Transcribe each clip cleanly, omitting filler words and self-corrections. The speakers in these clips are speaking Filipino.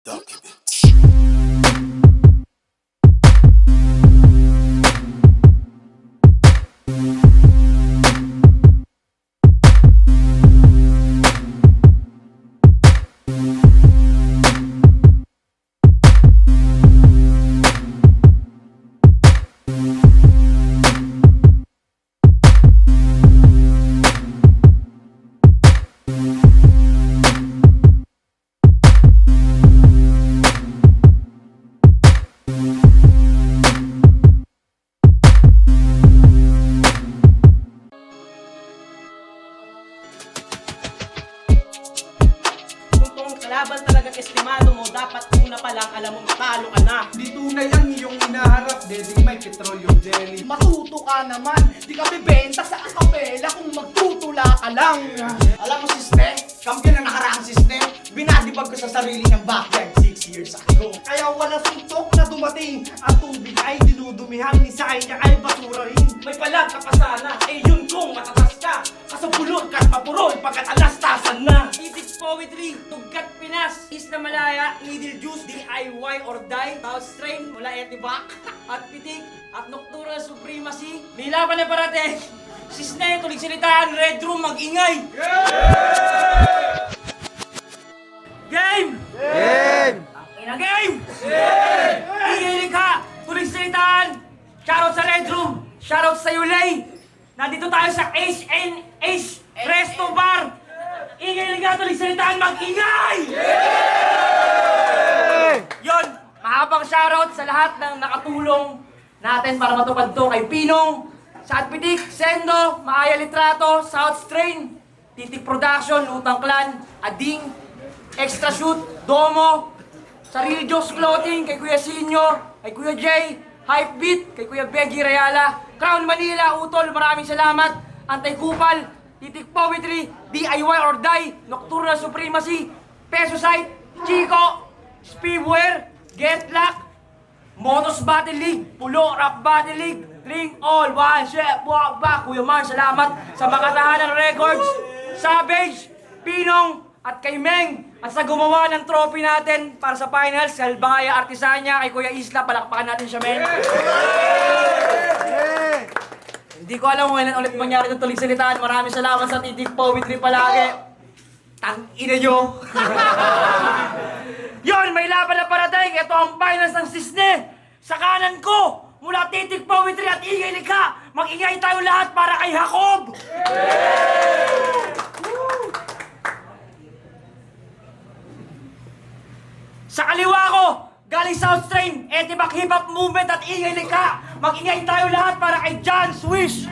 documents. Kung kalaban talagang estimado mo, dapat una pa lang alam mo matalo ka na. Di tunay ang iyong inaharap, deding may petroleum jelly. Matuto ka naman, di ka bibenta sa akapela kung magtutula ka lang. Alam mo, siste, kampiyon na nakaraang siste, binadibag ko sa sarili ng backyard 6 years ago. Kaya wala suntok na dumating, ang tubig ay dinudumihan, ni sa kanya ay basurahin. May palag ka pa sana, eh yun kung matatas ka. Kasabulon ka't mapurol pagkat alastasan na. Itik Poetry, Tugkat Pinas, Isla Malaya, Needle Juice, DIY or Die, South Strain, mula Etibak, at Pitik, at Nocturnal Supremacy. May laban na parate. Sisne, tulig silitaan, Red Room, mag-ingay. Game! Game! Ina game! Ihilig ka! Tulig salitaan! Shoutout sa Red Room! Shoutout sa Yulay! Nandito tayo sa H&H Resto Bar! Ihilig ka! Tulig salitaan! Mag-ingay! Yon! Mahabang shoutout sa lahat ng nakatulong natin para matupad to kay Pinong, sa Atpitik, Sendo, Maaya Litrato, South Strain, Titik Production, Lutang Clan, Ading, Extra Shoot, Domo, Sarili Diyos Clothing, kay Kuya Sinyo, kay Kuya Jay, Hypebeat, kay Kuya Beggy Reala, Crown Manila, Utol, maraming salamat, Antay Kupal, Titik Poetry, DIY or Die, Nocturnal Supremacy, Peso Site, Chico, Speedwear, Get Luck, Motos Battle League, Pulo Rap Battle League, Ring All, One Chef, Walk Back, Kuya Mar, salamat sa Makatahanan Records, Savage, Pinong, at kay Meng, at sa gumawa ng trophy natin para sa finals, sa Albangaya Artisania, kay Kuya Isla, palakpakan natin siya, Meng. Hindi ko alam kung kailan ulit mangyari itong tulig salitaan. Maraming salamat sa Titik Poetry palagi. Tang-ina nyo. Yon, may laban na parating. Ito ang finals ng Sisne. Sa kanan ko, mula Titik Poetry at Ingay Likha, mag-ingay tayo lahat para kay Jacob. Sa kaliwa ko, galing South Strain, Etibak Hip Hop Movement at Ingay Likha, mag-ingay tayo lahat para kay John Swish.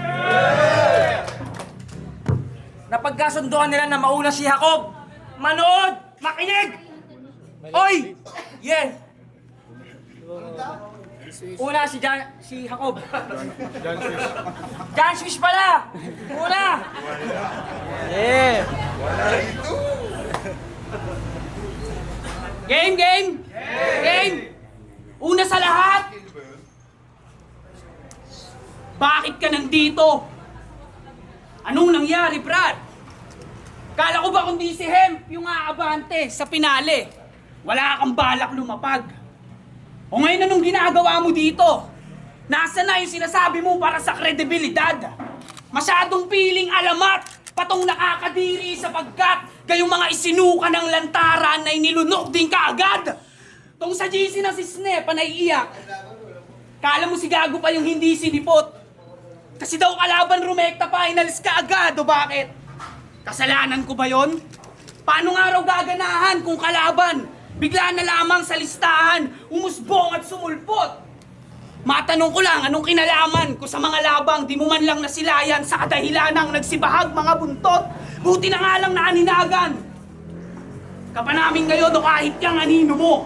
Napagkasunduan nila na mauna si Jacob. Manood! Makinig! Oy! Yeah! Una si Jacob. John Swish pala! Una! Yeah! Game! Game! Game! Una sa lahat! Bakit ka nandito? Anong nangyari, Brad? Kala ko ba kundi si Hemp yung aabante sa pinale? Wala kang balak lumapag. O ngayon anong ginagawa mo dito? Nasaan na yung sinasabi mo para sa kredibilidad? Masyadong piling alamat, patong nakakadiri sapagkat kayong mga isinuka ng lantaran na inilunok din kaagad. Tong sa GC na si Sne, panay-iyak. Kala mo si Gago pa yung hindi sinipot. Kasi daw kalaban rumekta pa, inalis ka agad, o bakit? Kasalanan ko ba yon? Paano nga raw gaganahan kung kalaban? Bigla na lamang sa listahan, umusbong at sumulpot. Matanong ko lang, anong kinalaman ko sa mga labang di mo man lang nasilayan sa kadahilanang nagsibahag mga buntot? Buti na nga lang na aninagan. Kapanamin ngayon o kahit yung anino mo.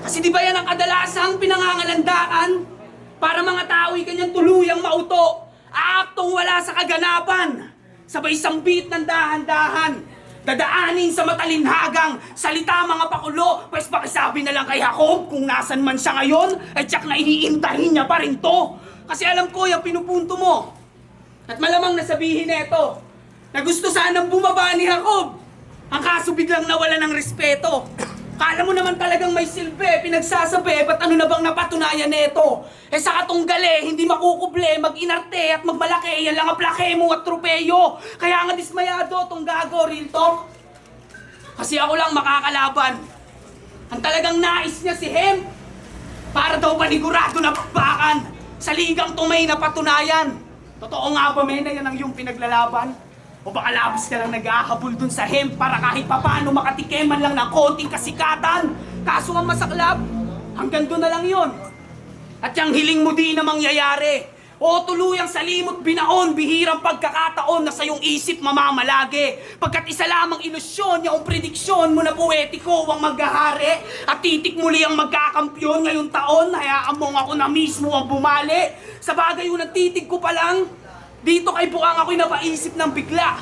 Kasi di ba yan ang kadalasang pinangangalandaan? Para mga tao'y kanyang tuluyang mauto, aaktong wala sa kaganapan. Sabay sambit ng dahan-dahan, dadaanin sa matalinhagang salita mga pakulo, pues pakisabi na lang kay Jacob kung nasan man siya ngayon, at tiyak na iniintahin niya pa rin to. Kasi alam ko yung pinupunto mo. At malamang nasabihin neto, na gusto sanang bumaba ni Jacob. Ang kaso biglang nawala ng respeto. Kala mo naman talagang may silbi, pinagsasabi, ba't ano na bang napatunayan nito? Eh sa katunggali, hindi makukuble, mag-inarte at magmalaki, yan lang ang plake mo at tropeyo. Kaya nga dismayado tong gago, real talk. Kasi ako lang makakalaban. Ang talagang nais niya si Hemp, para daw panigurado na bakbakan sa ligang tumay na patunayan. Totoo nga ba, men, na yan ang iyong pinaglalaban? O baka labis ka lang nag-ahabol dun sa Hemp para kahit papano makatikiman lang ng konting kasikatan? Kaso ang masaklap, hanggang doon na lang yun. At yung hiling mo di na mangyayari. O tuluyang salimot binaon, bihirang pagkakataon na sa iyong isip mamamalagi. Pagkat isa lamang ilusyon, yung prediksyon mo na poetiko ang maghahari. At titik muli ang magkakampyon ngayong taon, hayaan mo ako na mismo ang bumali. Sa bagay yung nagtitig ko pa lang, dito kay Bukang ako'y napaisip ng bigla.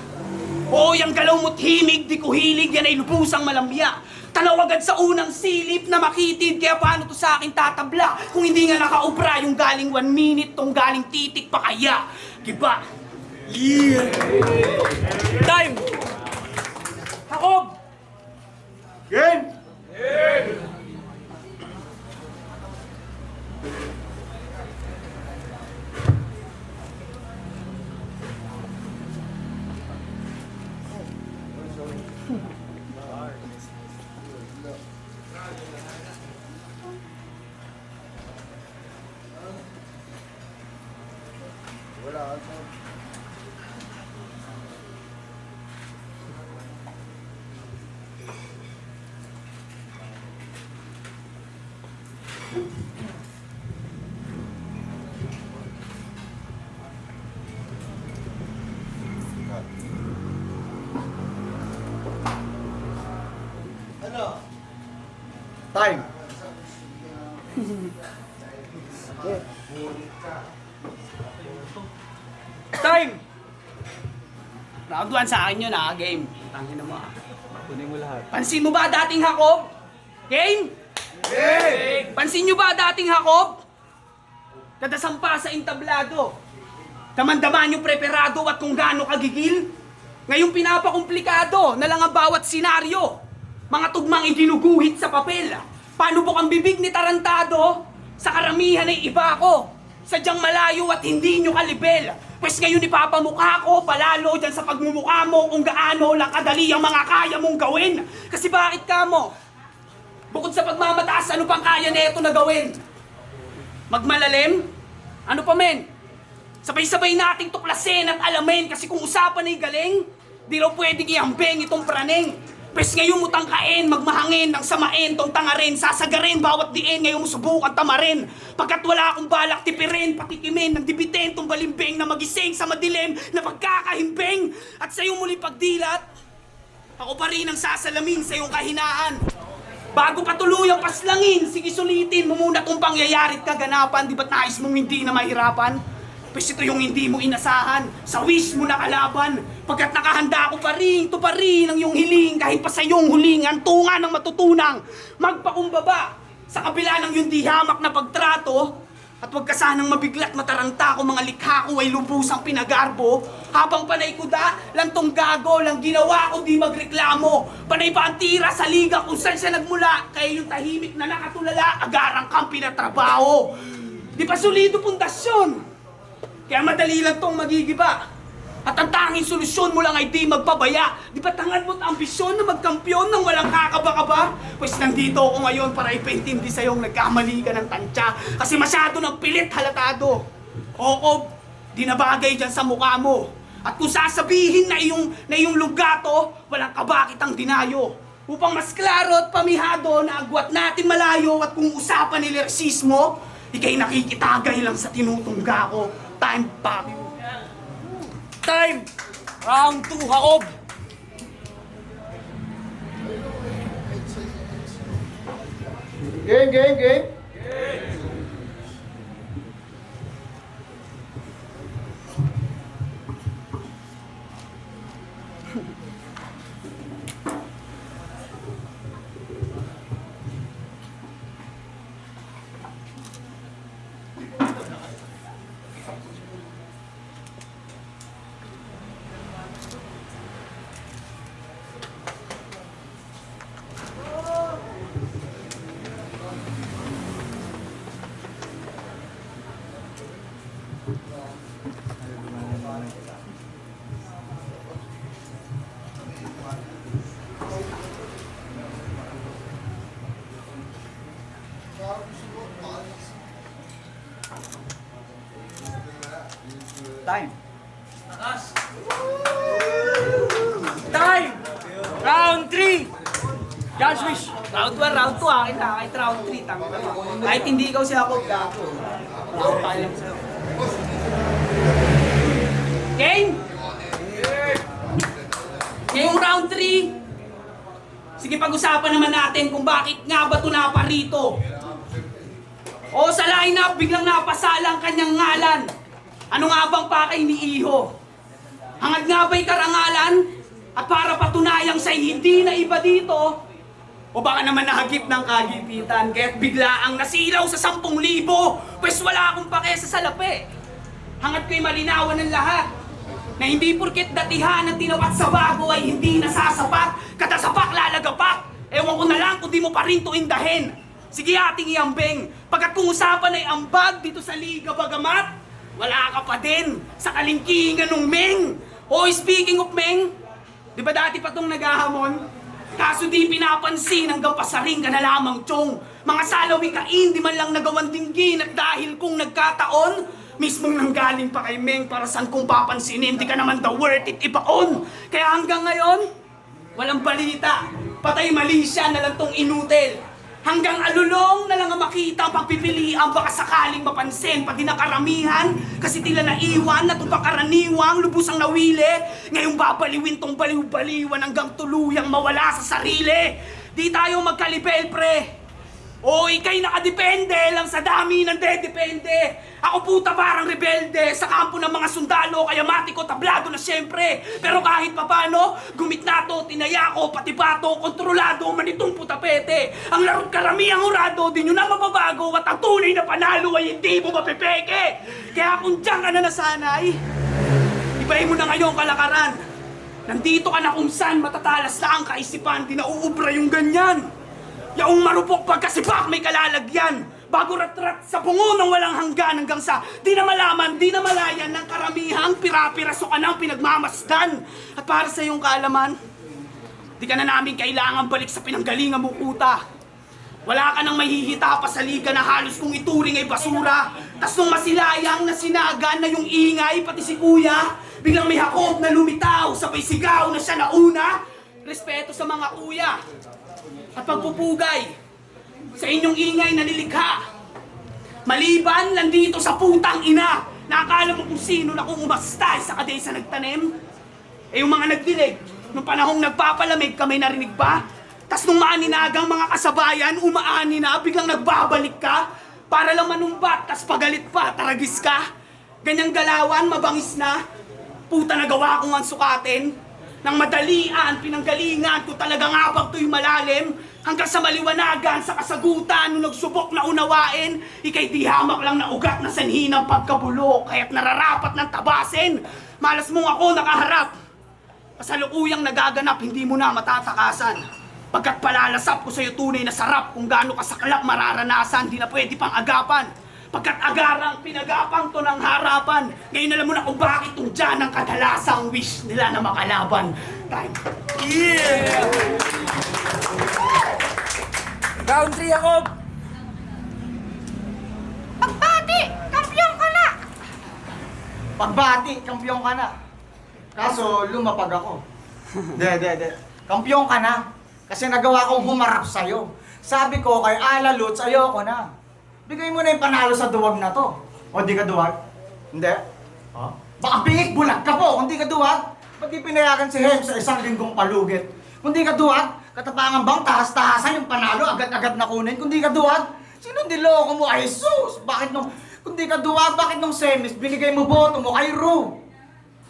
Oo, yung galaw mo't himig, di ko hilig, yan ay lubusang malambya. Tanaw agad sa unang silip na makitid, kaya paano to sa akin tatabla? Kung hindi nga nakaubra yung galing 1 minute, tong galing titik pa kaya. Diba? Yeah! Time! Hakob! Game! Time! Time! Round 1 sa akin yun game. Tangin na mo Kunin mo lahat. Pansin mo ba dating Hakob? Game? Game! Pansin nyo ba dating Hakob? Kadasampa sa entablado. Daman-daman yung preparado at kung gaano kagigil. Ngayong pinapakomplikado na lang ang bawat senaryo. Mga tugmang iginuguhit sa papel. Paano bukang bibig ni Tarantado? Sa karamihan ay iba ko. Sadyang malayo at hindi nyo kalibel. Pwes ngayon ipapamukha ko palalo dyan sa pagmumukha mo kung gaano lang kadali ang mga kaya mong gawin. Kasi bakit ka mo? Bukod sa pagmamataas, ano pang kaya neto na gawin? Magmalalim? Ano pa men? Sabay-sabay nating tuklasin at alamin kasi kung usapan ay galing, di raw pwedeng ihambing itong praneng. Pwes ngayon mo tangkain, magmahangin ng samain, tong tangarin, sasagarin, bawat diin, ngayon mo subukan tamarin. Pagkat wala akong balak tipirin, patikimin, ng dibitin, tong balimbing na magising sa madilim na pagkakahimbing. At sa iyong muling pagdilat, ako pa rin ang sasalamin sa iyong kahinaan. Bago pa tuluyang paslangin, sige sulitin mo muna kung pangyayari't kaganapan, di ba't nais mong hindi na mahirapan? Pwes ito yung hindi mo inasahan, sa wish mo na kalaban. Pagkat nakahanda ako pa rin, to pa rin ang iyong hiling, kahit pa sa iyong hulingan, tunga ng matutunang magpakumbaba sa kabila ng iyong di hamak na pagtrato. At huwag ka sanang mabiglat mataranta kung mga likha ko ay lubusang pinagarbo. Habang panay kuda, lang tong gago, lang ginawa ko di magreklamo. Panay pa ang tira sa liga kung saan siya nagmula, kaya yung tahimik na nakatulala, agarang kang pinatrabaho. Di pa solido pundasyon. Kaya madali lang tong magigiba. At ang tanging solusyon mo lang ay di magpabaya. Di ba tangad mo't ambisyon na magkampiyon nang walang kakaba-kaba? Pues nandito ako ngayon para ipaintindi sa'yong nagkamali ka ng tansya. Kasi masyado ng pilit halatado. Oo, di na bagay dyan sa mukha mo. At kung sasabihin na iyong lugato, walang kabakit ang dinayo. Upang mas klaro at pamihado na agwat natin malayo at kung usapan ni lersismo, ikay nakikitagay lang sa tinutungga ko. Time back. Time! Round 2, Hakob! Game! Time. Time! Round 3! Judge wish. Round 1, round 2 akin na. Kahit round 3, tama na. Kahit hindi ikaw siya ako, gago. Wala akong pakialam sa'yo. Game? Ngayong round 3, sige pag-usapan naman natin kung bakit nga ba ito naparito. O sa lineup, biglang napasalang kanyang ngalan. Ano nga bang pakay ni Iho? Hangad nga ba'y karangalan? At para patunayang siya'y hindi na iba dito? O baka naman nahagip ng kagipitan kaya't biglaang nasilaw sa 10,000? Pwes wala akong pake sa salapi. Hangad ko'y malinawan ng lahat na hindi porket datihan at tinawat sa bago ay hindi nasasapat. Katasapak lalagapak. Ewan ko na lang kung di mo pa rin to indahin. Sige ating iambing, pagkat kung usapan ay ambag dito sa liga bagamat, wala ka pa din sa kalingkingan ng Meng. O speaking of Meng, di ba dati pa tong naghahamon? Kaso di pinapansin hanggang pasaring ka na lamang tiyong. Mga salawi kain, di man lang nagawan dinggin at dahil kung nagkataon, mismong nanggaling pa kay Meng para saan kung papansinin, di ka naman daw worth it ibaon. Kaya hanggang ngayon, walang balita. Patay mali siya na lang tong inutil. Hanggang alulong na lang ang makita ang pagpipilian, baka sakaling mapansin, pati na karamihan, kasi tila naiwan na itong pakaraniwang lubusang nawili. Ngayong babaliwin tong baliw-baliwan hanggang tuluyang mawala sa sarili. Di tayo magkalibel, pre. O ikay nakadepende lang sa dami ng dedepende. Ako puta parang rebelde sa kampo ng mga sundalo, kaya mati ko tablado na syempre. Pero kahit papano, gumit na to, tinaya ko, pati bato, kontrolado man itong putapete. Ang larot karamihang urado, di nyo na mababago at ang tunay na panalo ay hindi mo mapipeke. Kaya kung diyan ka na nasanay, ibahin mo na ngayon kalakaran. Nandito ka na kung saan matatalas na ang kaisipan, di na uubra yung ganyan. Yaong marupok pagkasipak may kalalagyan. Bago rat-rat sa bungo ng walang hanggan hanggang sa di na malaman, di na malayan ng karamihang pira-piraso ka ng pinagmamasdan. At para sa iyong kaalaman, di ka na namin kailangan balik sa pinanggalingan mo kuta. Wala ka nang mahihita pa sa liga na halos kung ituring ay basura. Tas nung masilayang na sinagan na yung ingay, pati si kuya, biglang may hakot na lumitaw, sabay sigaw na siya nauna. Respeto sa mga kuya at pagpupugay sa inyong ingay na nilikha. Maliban lang dito sa putang ina, nakakala mo kung sino na kung umastay sa kaday sa nagtanim. Eh yung mga nagdilig, nung panahong nagpapalamig kami narinig ba? Tas nung maaninagang mga kasabayan, umaani na, biglang nagbabalik ka para lang manumbat, tas pagalit pa, taragis ka. Ganyang galawan, mabangis na. Puta nagawa ko nga sukatin. Nang madalian, pinanggalingan ko talagang abang to'y malalim. Hanggang sa maliwanagan, sa kasagutan, nung nagsubok na unawain, ikay di hamak lang na ugat na sanhi ng pagkabulok, kaya't nararapat ng tabasin. Malas mong ako nakaharap. Kasalukuyang nagaganap, hindi mo na matatakasan. Pagkat palalasap ko sa'yo tunay na sarap, kung gaano kasaklap mararanasan, di na pwede pang agapan. Pagkat agarang pinagapang to ng harapan. Ngayon alam mo na kung bakit tong dyan ang kadalasang wish nila na makalaban. Time. Yeah! Round 3 ako! Pagbati! Kampiyon ka na! Pagbati, kampiyon ka na. Kaso lumapag ako. De. Kampiyon ka na. Kasi nagawa kong humarap sa'yo. Sabi ko kay Ala Lutz, ayoko na. Bigay mo na yung panalo sa duwag na to. O di ka duwag? Hindi? Huh? Baka bingit bulag ka po kung di ka duwag. Ba't di pinayagan si Hem sa isang linggong palugit? Kung di ka duwag, katapangan bang tahas-tahasan yung panalo agad-agad na kunin? Kung di ka duwag, sino niloko mo? Ay sus! Bakit nung, kung di ka duwag, bakit nung semis binigay mo boto mo kay Ru?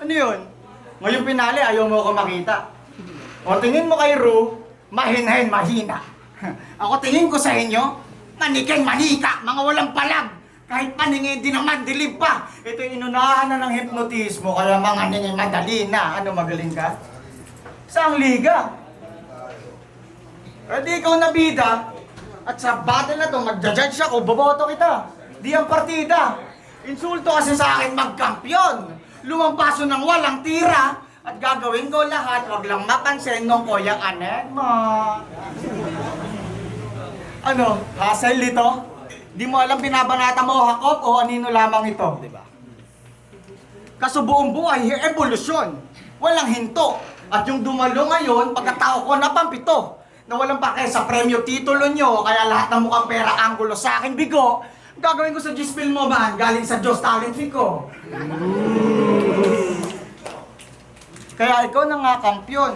Ano yun? Ngayong pinali, ayaw mo ako makita. O tingin mo kay Ru, mahinhin, mahina. Ako tingin ko sa inyo, manikay manika, mga walang palag. Kahit paningin, di naman, dilib pa. Ito yung inunahan na ng hipnotismo, kaya mga ningin madali na. Ano, magaling ka? Saang liga? Di ikaw nabida. At sa battle na to, magja-judge ako, boboto kita. Di ang partida. Insulto kasi sa akin magkampyon. Lumampaso ng walang tira. At gagawin ko lahat, wag lang mapansin nung kuyang anek mo. Ano, hassle ito? Di mo alam binabanata mo o hakot o anino lamang ito, di ba? Kaso buong buhay, evolusyon. Walang hinto. At yung dumalo ngayon, pagkatao ko napampito. Na walang pake sa premyo titulo nyo, kaya lahat ng mukhang pera anggulo sa akin bigo, gagawin ko sa G-Spill mo man, galing sa Diyos Talent Fee ko. Kaya ikaw na nga kampyon.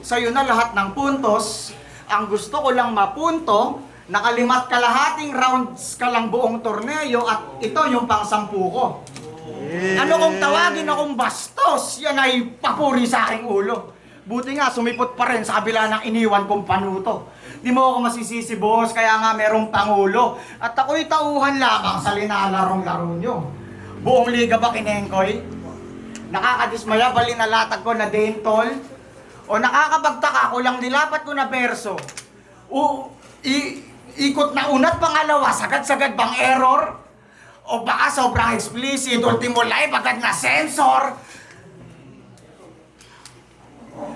Sa'yo na lahat ng puntos. Ang gusto ko lang mapunto, nakalimat kalahating rounds ka lang buong torneo at ito yung pang-10 ko. Ano kung tawagin akong bastos, yan ay papuri sa aking ulo. Buti nga, sumipot pa rin sa kabila ng iniwan kong panuto. Di mo ako masisisi, boss, kaya nga merong pangulo. At ako'y tauhan lamang sa linalarong-laro nyo. Buong liga ba kinengkoy? Nakakadismaya, balinalatag ko na dentol? O nakakapagtaka ko lang nilapat ko na perso? Ikot na unat pangalawa, sagad-sagad bang error? O baka sobrang explicit, ultimo live agad na sensor?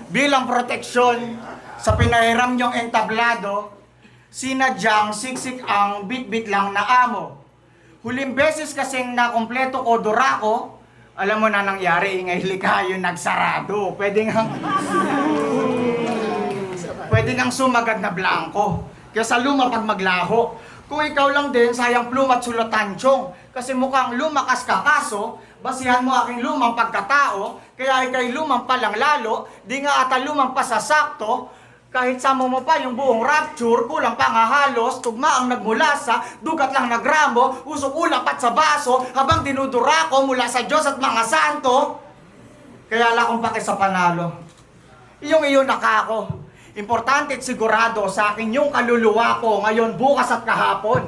Bilang proteksyon sa pinahiram niyong entablado, sinadyang siksik ang bit-bit lang na amo. Huling beses kasing nakompleto ko Dorako, alam mo na nangyari, ingay likayo nagsarado. Pwede ngang sumagad na blanco. Kaya lumapag maglaho. Kung ikaw lang din, sayang pluma at sulatansyong. Kasi mukhang lumakas ka kaso, basihan mo aking lumang pagkatao, kaya ikay lumang palang lalo, di nga ata lumang pasasakto, kahit samo mo pa yung buong rapture, kulang pa nga halos, tugma ang nagmula sa, dugat lang nagramo, usok ulapat sa baso, habang dinudura ko mula sa Diyos at mga santo. Kaya ala kong paki sa panalo. Iyong iyon nakako. Importante at sigurado sa akin yung kaluluwa ko ngayon, bukas at kahapon.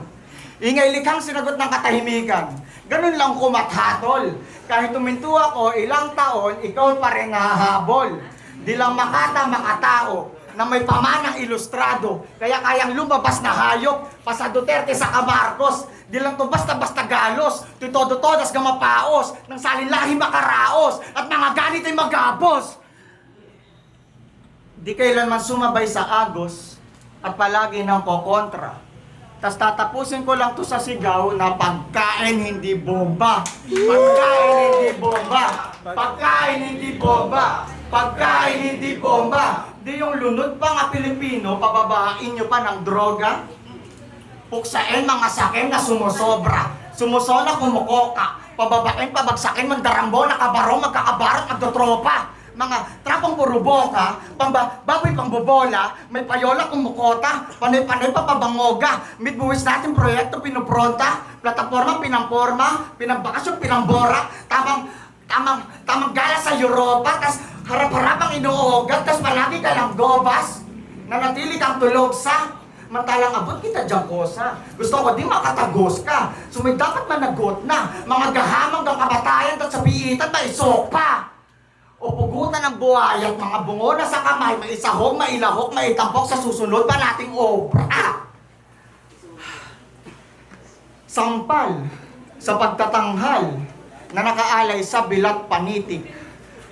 Ingay likhang sinagot ng katahimikan. Ganun lang kumathatol. Kahit tuminto ako ilang taon, ikaw pa rin hahabol. Di lang makatao na may pamanang ilustrado, kaya kayang lumabas na hayop, pa sa Duterte sa Camarcos. Di lang to basta-basta galos, titodo-todas gamapaos, ng salinlahi makaraos, at mga ganit ay magabos. Di kailanman sumabay sa agos at palagi nang kokontra. Tas tatapusin ko lang to sa sigaw na pagkain hindi bomba. Pagkain hindi bomba. Pagkain hindi bomba. Pagkain hindi bomba. Di yung lunod pa nga Pilipino, pababain nyo pa ng droga. Puksain mga sakin na sumusobra. Sumusola kumukoka. Pababain pabagsakin mandarambo, nakabaro, magkakabarot, magdotropa. Mga trapong puro boka, baboy pang bobola, may payola kumukota, panay-panay pa pabangoga, midbuwis natin proyekto pinupronta, plataforma pinamporma, pinambakasyon pinambora, tamang gala sa Europa, tas harap-harapang inuugat, tas palagi ka lang gobas, nanatili kang tulog sa, mantalang abot kita dyan kosa. Gusto ko di makatagos ka, so may dapat managot na, mga gahamang ng kabatayan, tas sa piitan, maisok pa. O pugutan ng buhay at mga bungo na sa kamay, maisahog, mailahok, maitampok sa susunod pa nating obra. Sampal sa pagtatanghal na nakaalay sa bilat panitik.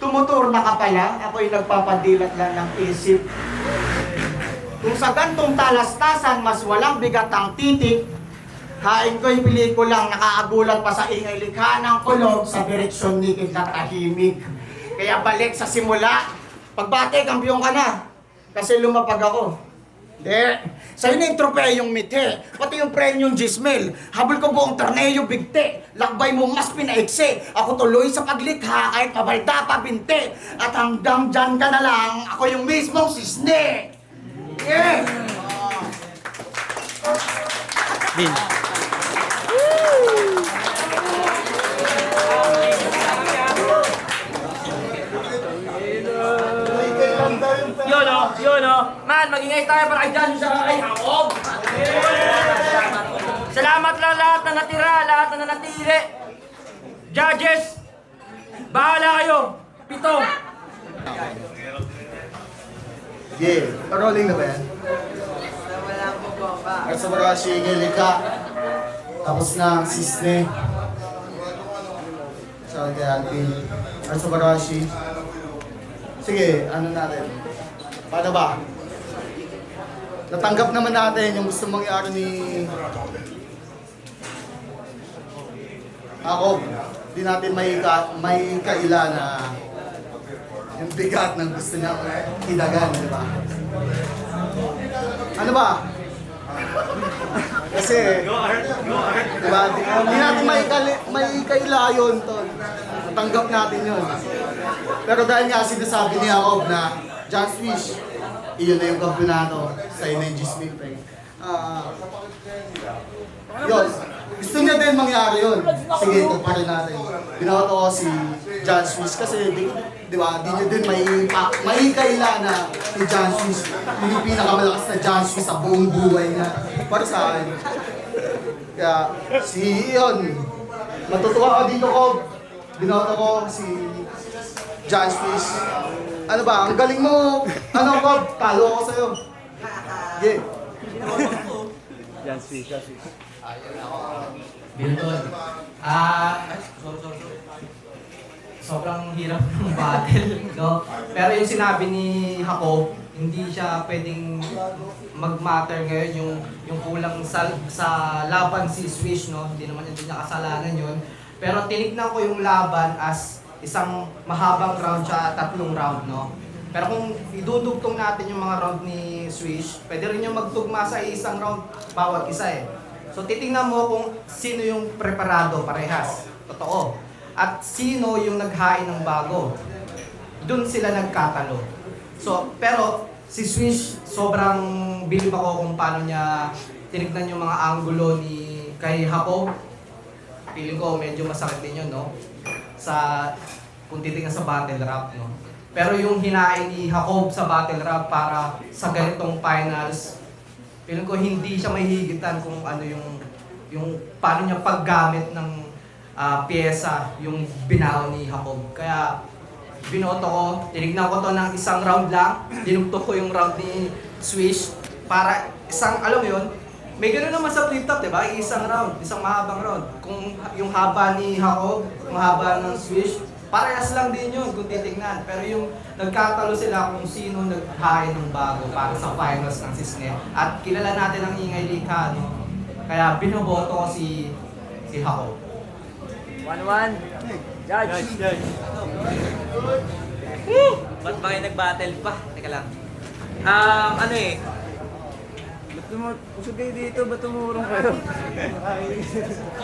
Tumutur na ka pala, ako'y nagpapadilat lang ng isip. Kung sa gantong talastasan, mas walang bigat ang titik, hain ko'y pelikulang nakaagulat pa sa ingay likha ng kulog sa direksyon nikid na tahimik. Kaya balik sa simula, pagbate, kampiyon ka na. Kasi lumapag ako. Hindi. Sa'yo na yung tropeyong mithe. Pati yung prenyong G-Spill. Habol ko buong torneo bigte. Lakbay mo mas pinaiksi. Ako tuloy sa paglikha kahit pabalda pa binte. At hanggang dyan ka na lang, ako yung mismong sisne. Yeah! Yun o. Man, mag-ingay tayo para kay Jan sa kay Hakob. Salamat lang lahat na natira, lahat na nanatili. Judges, bahala kayo. 7. Yeah, rolling na ba yan? At sa Barashi, Gelika. Tapos na ang sisne. Sa Altin. At sa Barashi. Sige, ano natin? Paano ba? natanggap naman natin yung gusto mangyari ni ako. Di natin may kaila na yung bigat ng gusto niya ilagan, di ba? Ano ba? Kasi, di ba, hindi natin may kaila yun, tol. Natanggap natin yun. Pero dahil nga sinasabi ni Jacob na John Swish, iyon na yung kampiyonato sa Energy Smith. Yun, gusto niya din mangyari yun. Sige, ito pa rin natin. Binoto ko si John Swish kasi di ba, di niya din may kaila na si John Swish. Yung pinakamalakas na John Swish sa buong buhay niya. Para sa akin. Kaya, si yun. Matutuwa ako dito ko. Binoto ko si John Swish. Ano ba, ang galing mo. Ano ko, talo ako sa'yo. Yeah. Bilton. Sobrang hirap ng battle, no? Pero yung sinabi ni Jacob, hindi siya pwedeng mag-matter ngayon yung kulang sa laban si Swish, no? Hindi naman hindi niya kasalanan yun. Pero tinignan ko yung laban as isang mahabang round siya, 3 round, no? Pero kung idudugtong natin yung mga round ni Swish, pwede rin yung magtugma sa isang round bawat isa eh. So titingnan mo kung sino yung preparado parehas. Totoo. At sino yung naghain ng bago. Doon sila nagkatalo. So, pero si Swish, sobrang bilib ako kung paano niya tinignan yung mga anggulo ni kay Jacob. Feeling ko medyo masakit din yun, no? Kung titingnan sa battle rap, no? Pero yung hinain ni Jacob sa battle rap para sa ganitong finals, feeling ko hindi siya mahihigitan kung ano yung paano niya paggamit ng pyesa yung binaon ni Jacob. Kaya binoto ko, tinignan ko to ng isang round lang, dinugtong ko yung round ni Swish para isang, alam mo yun, may gano'n naman sa flip top, diba? Isang round, isang mahabang round. Kung yung haba ni Jacob, yung haba ng Swish, parehas lang din yun kung titignan. Pero yung nagkatalo sila kung sino naghain ng bago para sa finals ng Sisne. At kilala natin ang Ingay Likha, no? Kaya binoboto ko si Jacob. 1-1. Judge. Ba't ba kayo nag-battle pa? Teka lang. Ano eh, Usog kayo dito, ba't tumurong kayo?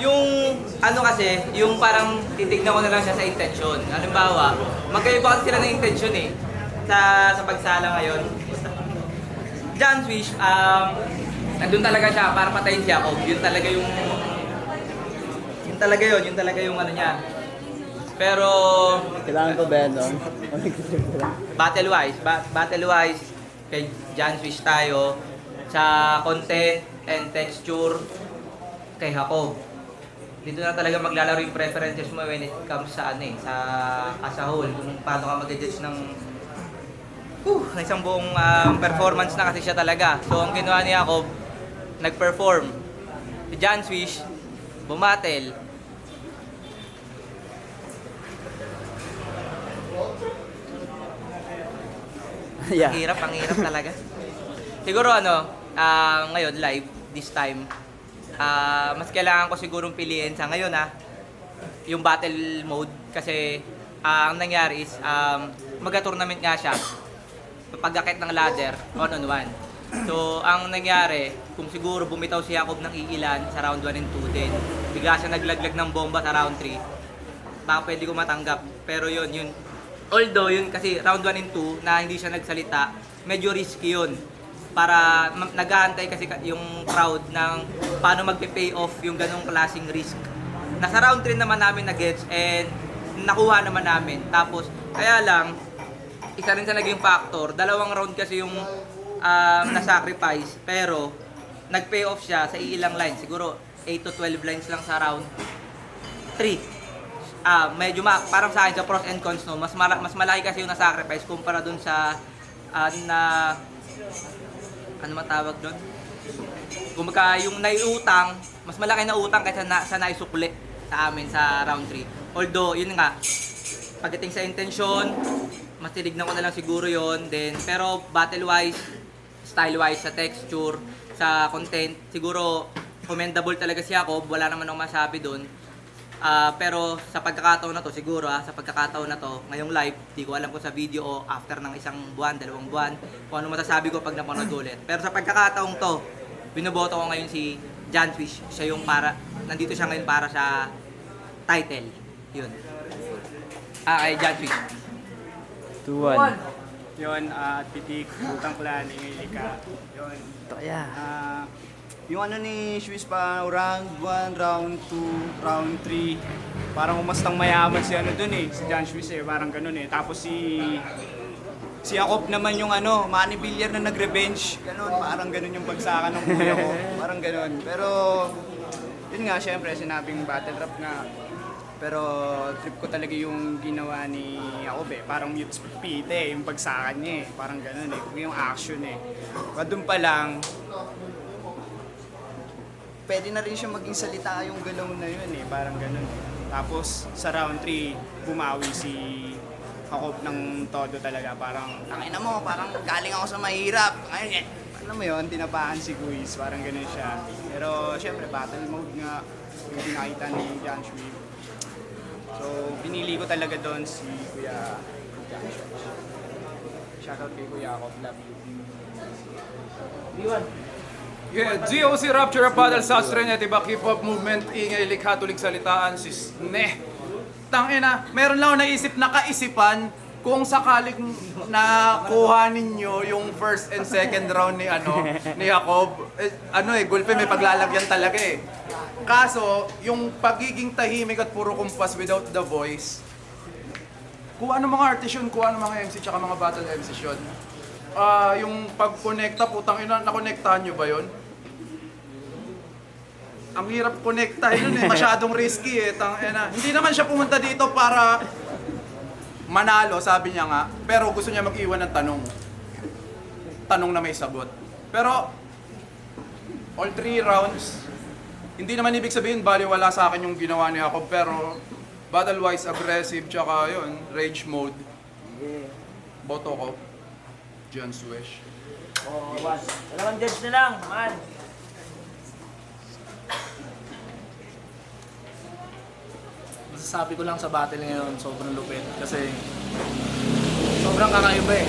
yung ano kasi, yung parang titignan ko na lang siya sa intensyon. Halimbawa, magkaiba kasi sila ng intensyon eh. Sa pagsala ngayon. John Swish, nandun talaga siya para patayin si Jacob. Yun talaga yung ano niya. Pero Kailangan ko ba yan, no? battle-wise, kay John Swish tayo. Sa content and texture, kay Jacob. Dito na talaga maglalaro yung preferences mo when it comes sa as a whole. Kung paano ka mag-judge ng isang buong performance na kasi siya talaga. So ang ginawa ni Jacob, nag-perform. Si John Swish, bumatel. Yeah. Ang hirap talaga. Siguro ngayon live, this time, mas kailangan ko sigurong piliin sa ngayon yung battle mode kasi ang nangyari is magka-tournament nga siya. Pag-akit ng ladder, 1-on-1. So, ang nangyari, kung siguro bumitaw si Jacob ng iilan sa round 1 and 2 din, bigla siya naglaglag ng bomba sa round 3, baka pwede ko matanggap. Pero yun. Although yun kasi round 1 and 2 na hindi siya nagsalita, medyo risky yun. Para nag-aantay kasi yung crowd ng paano magpe-pay off yung ganong klaseng risk. Nasa round 3 naman namin na-gets and nakuha naman namin. Tapos, kaya lang, isa rin sa naging factor, 2 round kasi yung na-sacrifice, pero nag-pay off siya sa ilang lines. Siguro 8 to 12 lines lang sa round 3. Medyo parang sa akin sa pros and cons, no, mas malaki kasi yung na-sacrifice kumpara dun sa ano matawag doon? Kumbaga yung naiutang, mas malaki na utang kaysa sa naisukli sa amin sa round 3. Although, yun nga, pagdating sa intensyon, mas tinignan ko na lang siguro yon. Then, pero battle-wise, style-wise, sa texture, sa content. Siguro, commendable talaga si Jacob. Wala naman akong masabi doon. Pero sa pagkakataon na to, siguro sa pagkakataon na to, ngayong live, di ko alam kung sa video o after ng 1 buwan, 2 buwan, kung ano masasabi ko pag napanood ulit. Pero sa pagkakataong to, binoboto ko ngayon si John Swish. Siya yung nandito siya ngayon para sa title. Yun. Kay John Swish. 2-1. Yun, Pitik, Butang Clan, Ingay Lika. Yun. Yung ano ni Swiss pa, round 1, round 2, round 3. Parang umastang mayaman si ano dun si John Swiss parang ganun Tapos si Jacob naman yung money billiard na nag-revenge. Ganun, parang ganun yung bagsakan ng kuya ko. Parang ganun. Pero, yun nga, syempre, sinabing battle rap nga. Pero trip ko talaga yung ginawa ni Jacob Parang mute speed yung bagsakan niya Parang ganun yung action Doon pa lang, pwede na rin siya maging salita yung galaw na yun Parang ganun Tapos sa round 3, bumawi si Jacob ng todo talaga. Parang, tangina mo, parang galing ako sa mahirap. Ngayon, alam mo yun, tinapakan si Guiz. Parang ganun siya. Pero syempre, battle mode nga yung pinakita ni John Swift. So, pinili ko talaga doon si Kuya John Swift. Shoutout kay Kuya Jacob, love you. Yeah, GOC Rapture Battle sa Australia, diba? Hip-hop movement, ingay, likha, tulig salitaan, sisne. Tangina, meron lang ako naisip na kaisipan kung sakaling nakuha ninyo yung first and second round ni ni Jacob. Gulpe may paglalagyan talaga Kaso, yung pagiging tahimik at puro kumpas without the voice, kung ano mga artist yun, kung ano mga MC tsaka mga battle MCs yun. Yung pag-connecta, putang ina, nakonektahan nyo ba yun? Ang hirap connectahin yun masyadong risky tangina. Hindi naman siya pumunta dito para manalo, sabi niya nga, pero gusto niya mag-iwan ng tanong na may sagot. Pero, all 3 rounds, hindi naman ibig sabihin baliwala sa akin yung ginawa ni Jacob, pero battle-wise, aggressive, tsaka yun, rage mode. Boto ko, John Swish. Oh, 1. Dalawang judge na lang, man. Masasabi ko lang sa battle ngayon, sobrang lupit. Kasi sobrang kakaiba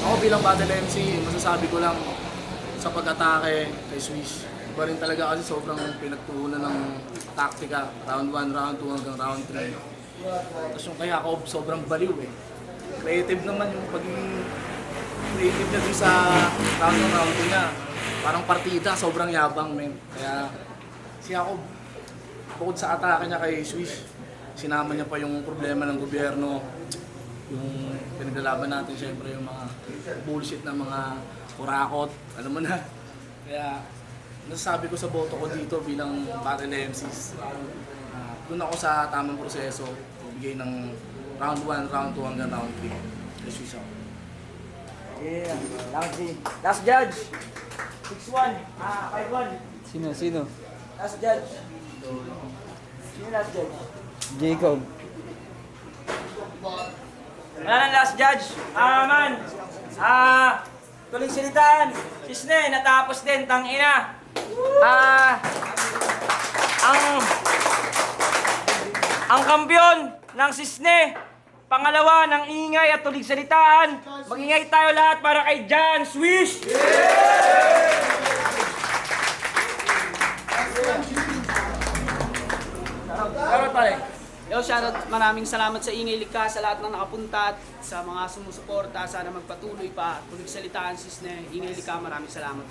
Ako bilang battle MC, masasabi ko lang sa pag-atake kay Swish. Iba rin talaga kasi sobrang pinagtuunan ng taktika. Round 1, round 2 hanggang round 3. Tapos yung kay Jacob, sobrang baliw Creative naman yung pagiging creative niya dun sa round 1, round 2 niya. Parang partida, sobrang yabang Kaya si Jacob, bukod sa atake niya kay Swish, sinama niya pa yung problema ng gobyerno, yung pinaglalaban natin syempre yung mga bullshit na mga kurakot, alam mo na. Kaya nasasabi ko sa boto ko dito bilang battle MCs, doon ako sa tamang proseso, bigay ng round 1, round 2 hanggang round 3. Kay Swish ako. Yeah, last judge. 6-1. 5-1. Sino? Last judge. Sino last judge? Jacob. Wala nang last judge. Man. Tuloy silitaan. Sisne, natapos din. Tangina. Ang kampiyon ng Sisne, pangalawa ng ingay at tulig salitaan. Mag-ingay tayo lahat para kay John Swish! Shoutout pare. Shoutout, maraming salamat sa Ingay Lika, sa lahat ng nakapunta at sa mga sumusuporta. Sana magpatuloy pa. Tulig salitaan, Sisne. Ingay Lika, maraming salamat.